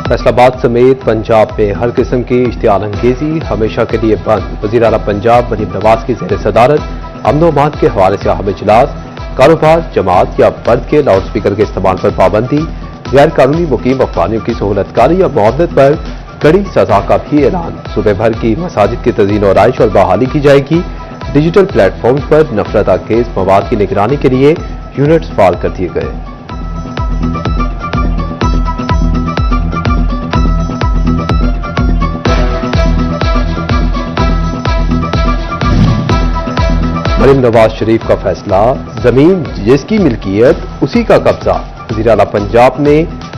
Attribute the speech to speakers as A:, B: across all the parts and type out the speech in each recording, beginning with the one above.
A: फैसलाबाद समेत पंजाब में हर किस्म की इश्तियाल अंगेजी हमेशा के लिए बंद। वज़ीर आला पंजाब मरीम नवाज की ज़ेर सदारत अमन अमान के हवाले से अहम इजलास। कारोबार, जमात या फर्द के लाउड स्पीकर के इस्तेमाल पर पाबंदी। गैर कानूनी मुकीम अफगानियों की सहूलतकारी या मुआवनत पर कड़ी सजा का भी ऐलान। सूबे भर की मसाजिद की तज़ीन और आइश और बहाली की जाएगी। डिजिटल प्लेटफॉर्म पर नफरत अंगेज मवाद की निगरानी के लिए यूनिट्स फाल कर दिए गए। मरीम नवाज शरीफ का फैसला, जमीन जिसकी मिल्कियत उसी का कब्जा। वज़ीर आला पंजाब ने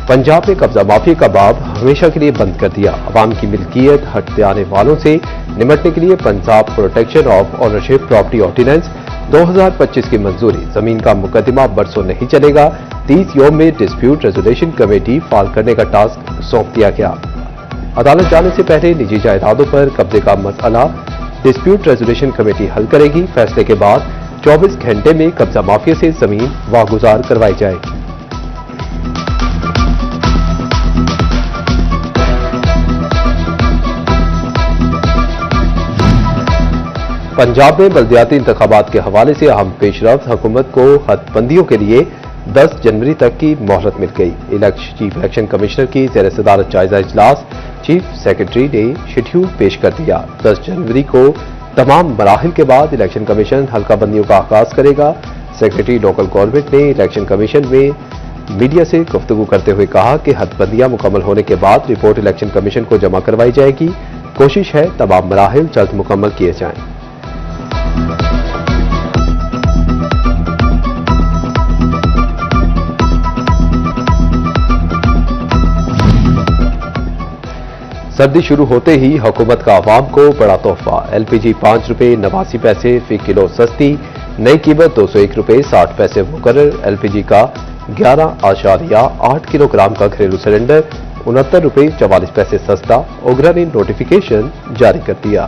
A: पंजाब में कब्जा माफी का बाब हमेशा के लिए बंद कर दिया। अवाम की मिल्कियत हटते आने वालों से निमटने के लिए Punjab protection of ownership property ordinance 2025 की मंजूरी। जमीन का मुकदमा बरसों नहीं चलेगा। 30 यौम में डिस्प्यूट रेजोल्यूशन कमेटी फाल करने का टास्क सौंप दिया गया। अदालत जाने से पहले निजी जायदादों पर कब्जे का मसला डिस्प्यूट रेजोल्यूशन कमेटी हल करेगी। फैसले के बाद 24 घंटे में कब्जा माफिया से जमीन वागुजार करवाई जाएगी। पंजाब में बल्दियाती इंतखाबात के हवाले से अहम पेशरफ्त। हुकूमत को हदबंदियों के लिए 10 जनवरी तक की मोहलत मिल गई। चीफ इलेक्शन कमिश्नर की ज़ेर सदारत जायजा इजलास चीफ सेक्रेटरी ने शेड्यूल पेश कर दिया। 10 जनवरी को तमाम मराहिल के बाद इलेक्शन कमीशन हल्का बंदियों का आगाज करेगा। सेक्रेटरी लोकल गवर्नमेंट ने इलेक्शन कमीशन में मीडिया से गुफ्तगू करते हुए कहा कि हदबंदियां मुकम्मल होने के बाद रिपोर्ट इलेक्शन कमीशन को जमा करवाई जाएगी। कोशिश है तमाम मराहिल जल्द मुकम्मल किए जाएं। सर्दी शुरू होते ही हुकूमत का आवाम को बड़ा तोहफा। एलपीजी 5 रुपये 89 पैसे फी किलो सस्ती। नई कीमत 201 रुपये 60 पैसे मुकर्रर। एलपीजी का 11.8 किलोग्राम का घरेलू सिलेंडर 69 रुपये 44 पैसे सस्ता। ओगरा ने नोटिफिकेशन जारी कर दिया।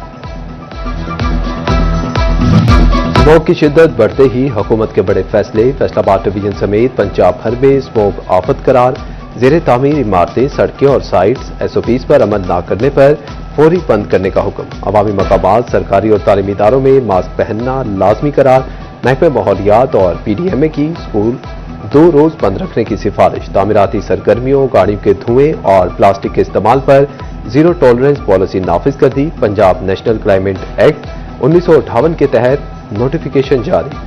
A: स्मोक की शिद्दत बढ़ते ही हुकूमत के बड़े फैसले। फैसलाबाद डिवीजन समेत पंजाब भर में स्मोक आफत करार। ज़ेरे तामीर इमारतें, सड़कें और साइट्स एसओपीज पर अमल न करने पर फौरी बंद करने का हुक्म। अवामी मकामात, सरकारी और तालीमी इदारों में मास्क पहनना लाजमी करार। महकमे माहौलियात और पीडीएमए की स्कूल 2 रोज बंद रखने की सिफारिश। तामीराती सरगर्मियों, गाड़ियों के धुएं और प्लास्टिक के इस्तेमाल पर जीरो टॉलरेंस पॉलिसी नाफिज कर दी। पंजाब नेशनल क्लाइमेट एक्ट 1958 के तहत नोटिफिकेशन जारी।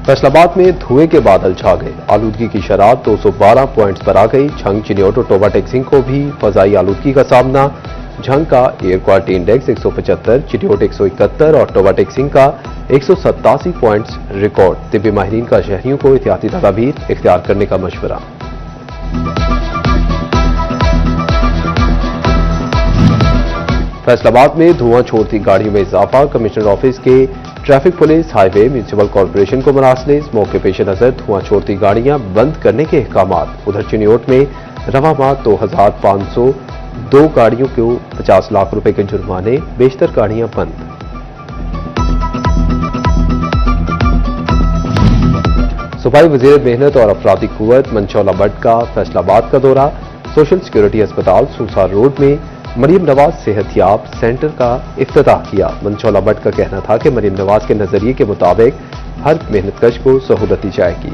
A: फैसलाबाद में धुएं के बादल छा गए। आलूदगी की शरह 212 पॉइंट्स पर आ गई। झंग, चिन्योट और टोबा टेक्सिंग को भी फजाई आलूदगी का सामना। झंग का एयर क्वालिटी इंडेक्स 175, चिन्योट 171 और टोबा टेक्सिंग का 187 पॉइंट्स रिकॉर्ड। तिब्बी माहिरीन का शहरियों को एहतियाती तदाबीर इख्तियार करने का मशवरा। फैसलाबाद में धुआं छोड़ती गाड़ियों में इजाफा। कमिश्नर ऑफिस के traffic police, highway, municipal corporation को मरासले। स्मोक के पेश नजर धुआं छोड़ती गाड़ियां बंद करने के अहकामात। उधर चिन्योट में रवा माह 2502 गाड़ियों को 50 लाख रुपए के जुर्माने। बेशतर गाड़ियां बंद। सूबाई वजीर मेहनत और अफरादी कुव्वत मंशौला भट्ट का फैसलाबाद का दौरा। सोशल सिक्योरिटी अस्पताल सूसार रोड में मरीम नवाज सेहतियाब सेंटर का इफ्तिताह किया। मंशौला भट्ट का कहना था कि मरीम नवाज के नजरिए के मुताबिक हर मेहनतकश को सहूलत दी जाएगी।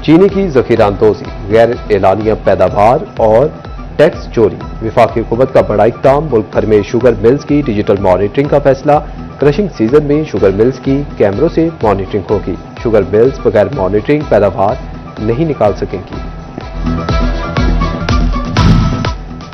A: चीनी की जखीरा अंदोजी, गैर एलानिया पैदावार और टैक्स चोरी। वफाकी हुकूमत का बड़ा इक़दाम। मुल्क भर में शुगर मिल्स की डिजिटल मॉनिटरिंग का फैसला। क्रशिंग सीजन में शुगर मिल्स की कैमरों से मॉनिटरिंग होगी। शुगर मिल्स बगैर मॉनिटरिंग पैदावार नहीं निकाल सकेंगी।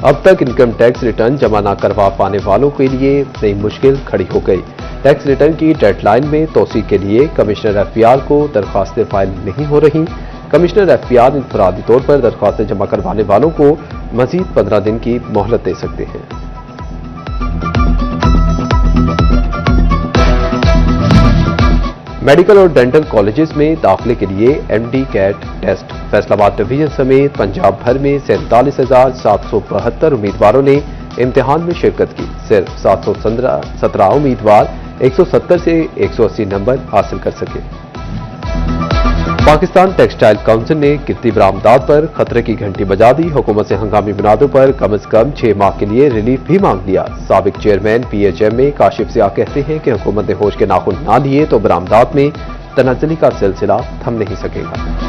A: अब तक इनकम टैक्स रिटर्न जमा न करवा पाने वालों के लिए नई मुश्किल खड़ी हो गई। टैक्स रिटर्न की डेडलाइन में तोसी के लिए कमिश्नर एफपीआर को दरख्वास्तें फाइल नहीं हो रही। कमिश्नर एफपीआर इंफरादी तौर पर दरख्वास्तें जमा करवाने वालों को मजीद 15 दिन की मोहलत दे सकते हैं। मेडिकल और डेंटल कॉलेजेस में दाखिले के लिए MDCAT test. Faisalabad division समेत पंजाब भर में 47,772 उम्मीदवारों ने इम्तिहान में शिरकत की। सिर्फ 717 उम्मीदवार 170 से 180 नंबर हासिल कर सके। पाकिस्तान टेक्सटाइल काउंसिल ने गिरती बरामदात पर खतरे की घंटी बजा दी। हुकूमत से हंगामी बुनियादों पर कम से कम 6 माह के लिए रिलीफ भी मांग लिया। साबिक चेयरमैन PHM काशिफ सियाह कहते हैं कि हुकूमत ने होश के नाखून ना लिए तो बरामदात में तनाज़ुली का सिलसिला थम नहीं सकेगा।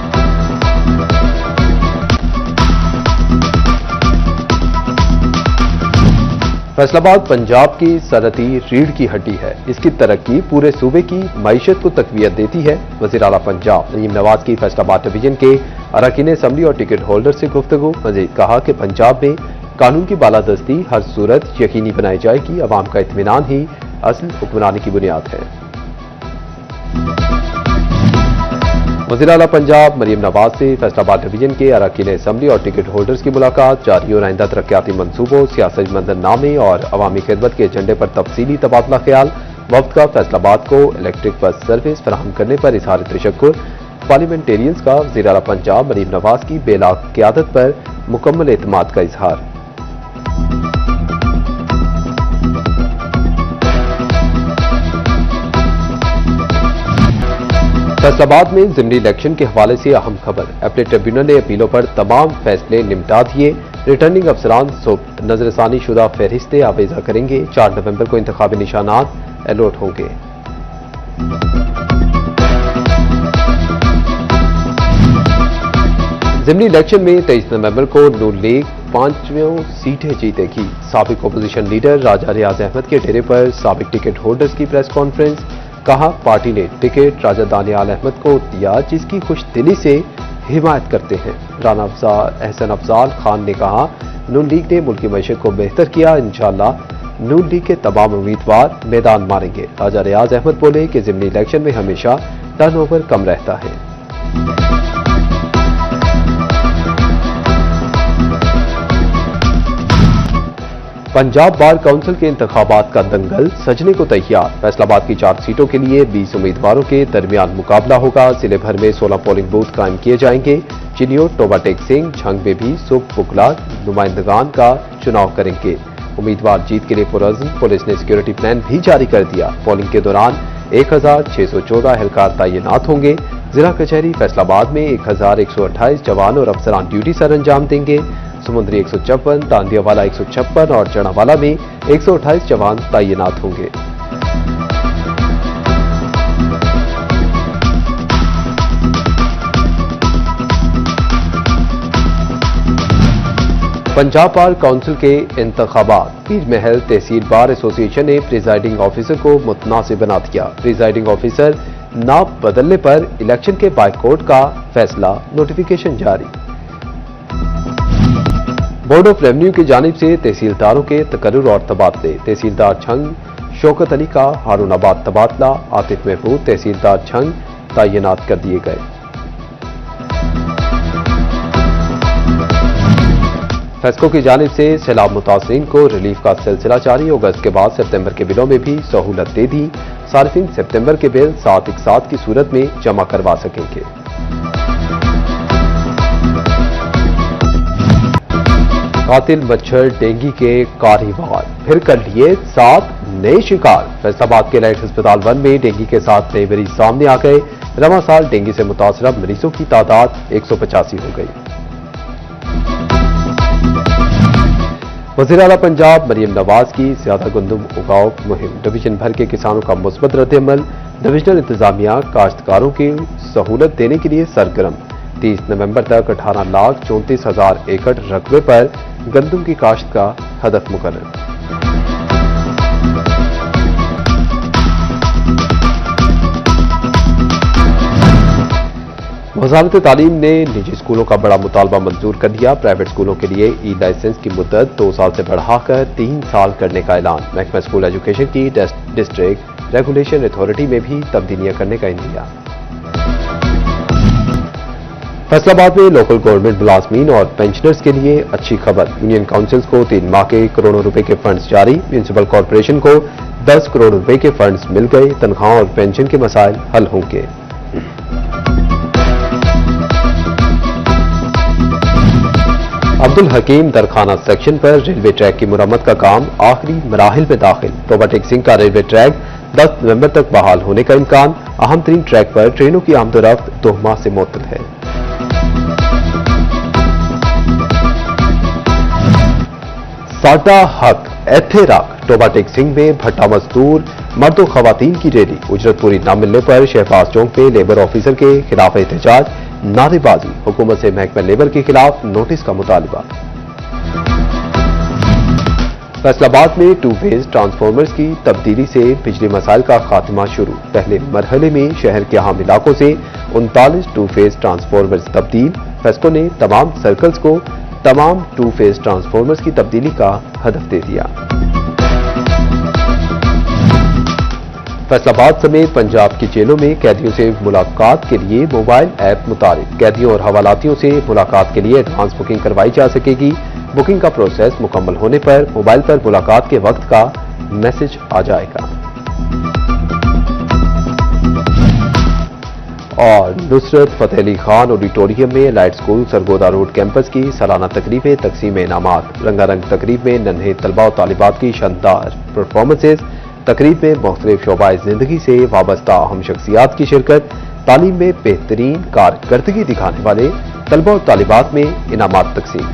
A: फैसलाबाद पंजाब की सनअती रीढ़ की हड्डी है। इसकी तरक्की पूरे सूबे की मईशत को तक़वियत देती है। वज़ीर आला पंजाब नईम नवाज की फैसलाबाद डिवीजन के अरकान असम्बली और टिकट होल्डर से गुफ्तगू। मज़ीद कहा कि पंजाब में कानून की बालादस्ती हर सूरत यकीनी बनाई जाएगी। अवाम का इत्मीनान ही असल हुक्मरानी की बुनियाद है। वज़ीर आला पंजाब मरीम नवाज से फैसलाबाद डिवीजन के अरकान असम्बली और टिकट होल्डर्स की मुलाकात जारी और आइंदा तरक्याती मंसूबों, सियासत मंजरनामे और अवामी खिदमत के एजेंडे पर तफसीली तबादला ख्याल। वफ्द का फैसलाबाद को इलेक्ट्रिक बस सर्विस फराहम करने पर इज़हार तशक्कुर। पार्लियामेंटेरियंस का वज़ीर आला पंजाब मरीम नवाज की बेलाग क़यादत पर मुकम्मल एतमाद का इजहार। फैसलाबाद में ज़िमनी इलेक्शन के हवाले से अहम खबर। अपीलेट ट्रिब्यूनल ने अपीलों पर तमाम फैसले निपटा दिए। रिटर्निंग अफसरान सुबह नजरसानी शुदा फहरिस्तें आवेजा करेंगे। 4 नवंबर को इंतखाबी निशानात अलॉट होंगे। ज़िमनी इलेक्शन में 23 नवंबर को नून लीग 5 सीटें जीतेगी। साबिक अपोजिशन लीडर राजा रियाज अहमद के डेरे पर साबिक टिकट होल्डर्स की प्रेस कॉन्फ्रेंस। कहा, पार्टी ने टिकट राजा दानियाल अहमद को दिया जिसकी खुश दिली से हिमायत करते हैं। राना एहसन अफजाल खान ने कहा, नून लीग ने मुल्क की मईशत को बेहतर किया। इंशाअल्लाह नून लीग के तमाम उम्मीदवार मैदान मारेंगे। राजा रियाज अहमद बोले कि ज़िमनी इलेक्शन में हमेशा टर्नओवर कम रहता है। पंजाब बार काउंसिल के इंतखाबात का दंगल सजने को तैयार। फैसलाबाद की 4 सीटों के लिए 20 उम्मीदवारों के दरमियान मुकाबला होगा। जिले भर में 16 पोलिंग बूथ कायम किए जाएंगे। चिनियोट, टोबा टेक सिंह, झंग में भी सुब पुकला नुमाइंदगान का चुनाव करेंगे। उम्मीदवार जीत के लिए पुरअज़्म। पुलिस ने सिक्योरिटी प्लान भी जारी कर दिया। पोलिंग के दौरान 1614 एहलकार तैनात होंगे। जिला कचहरी फैसलाबाद में 1128 जवान और अफसरान ड्यूटी सर अंजाम देंगे। समुद्री 156, तांदियावाला 156 और चनावाला में 128 जवान तैनात होंगे। पंजाब बार काउंसिल के इंतखाबात। पीर महल तहसील बार एसोसिएशन ने प्रिजाइडिंग ऑफिसर को मुतनासिब बना दिया। प्रिजाइडिंग ऑफिसर नाम बदलने पर इलेक्शन के बायकॉट का फैसला। नोटिफिकेशन जारी। बोर्ड ऑफ रेवेन्यू की जानिब से तहसीलदारों के तकर्रुर और तबादले। तहसीलदार छंग शौकत अली का हारूनाबाद तबादला। आतिफ महमूद तहसीलदार छंग तैनात कर दिए गए। फेस्को की जानिब से सैलाब मुतासरीन को रिलीफ का सिलसिला जारी। अगस्त के बाद सितंबर के बिलों में भी सहूलत दे दी। सार्फिन सितंबर के बिल 7 एक साथ की सूरत में जमा करवा सकेंगे। कातिल मच्छर डेंगू के कारीवार फिर कर लिए 7 नए शिकार। फैसलाबाद के लाइट अस्पताल 1 में डेंगू के 7 नए मरीज सामने आ गए। रवां साल डेंगू से मुतासरा मरीजों की तादाद 185 हो गई। वज़ीर आला पंजाब मरीम नवाज की ज्यादा गंदम उगाओ मुहिम। डिवीजन भर के किसानों का मुस्बत रद्द-ए-अमल। डिविजनल इंतजामिया काश्तकारों की सहूलत देने के लिए सरगर्म। 30 नवंबर तक 18,34,000 एकड़ रकबे पर गंदम की काश्त का हदफ मुकर्रर। वज़ारत तालीम ने निजी स्कूलों का बड़ा मुतालबा मंजूर कर दिया। प्राइवेट स्कूलों के लिए ई लाइसेंस की मुद्दत 2 साल से बढ़ाकर 3 साल करने का ऐलान। महकमा स्कूल एजुकेशन की डिस्ट्रिक्ट रेगुलेशन अथॉरिटी में भी तब्दीलियां करने का इंदिया। फैसलाबाद में लोकल गवर्नमेंट मुलाजमीन और पेंशनर्स के लिए अच्छी खबर। यूनियन काउंसिल्स को 3 माह के करोड़ों रुपए के फंड्स जारी। म्यूनिसिपल कॉरपोरेशन को 10 करोड़ रुपए के फंड्स मिल गए। तनख्वाह और पेंशन के मसाइल हल होंगे। عبد الحکیم درخانہ سیکشن پر ریلوے ٹریک کی مرمت کا کام آخری مراحل میں داخل۔ روبوٹک سنگھ کا ریلوے ٹریک 10 نومبر تک بحال ہونے کا امکان۔ اہم ترین ٹریک پر ٹرینوں کی آمد و رفت 2 ماہ سے معطل ہے۔ ساڈا حق ایتھے رکھ روبوٹک سنگھ میں بھٹا مزدور مرد و خواتین کی ریلی۔ اجرت پوری نہ ملنے پر شہباز چوک میں لیبر آفیسر کے خلاف احتجاج، نعرے بازی، حکومت سے محکمہ لیبر کے خلاف نوٹس کا مطالبہ۔ فیصل آباد میں 2 فیز ٹرانسفارمرز کی تبدیلی سے بجلی مسائل کا خاتمہ شروع۔ پہلے مرحلے میں شہر کے اہم علاقوں سے 39 2 فیز ٹرانسفارمرز تبدیل۔ فیسکو نے تمام سرکلز کو تمام 2 فیز ٹرانسفارمرز کی تبدیلی کا ہدف دے دیا۔ فیصل آباد سمیت پنجاب کی جیلوں میں قیدیوں سے ملاقات کے لیے موبائل ایپ متعارف۔ قیدیوں اور حوالاتیوں سے ملاقات کے لیے ایڈوانس بکنگ کروائی جا سکے گی۔ بکنگ کا پروسیس مکمل ہونے پر موبائل پر ملاقات کے وقت کا میسج آ جائے گا۔ اور نصرت فتح علی خان آڈیٹوریم میں light school Sargodha road campus کی سالانہ تقریب تقسیم انعامات۔ رنگا رنگ تقریب میں ننھے طلباء و طالبات کی شاندار پرفارمنسز۔ تقریب میں مختلف شعبۂ زندگی سے وابستہ اہم شخصیات کی شرکت۔ تعلیم میں بہترین کارکردگی دکھانے والے طلباء و طالبات میں انعامات تقسیم۔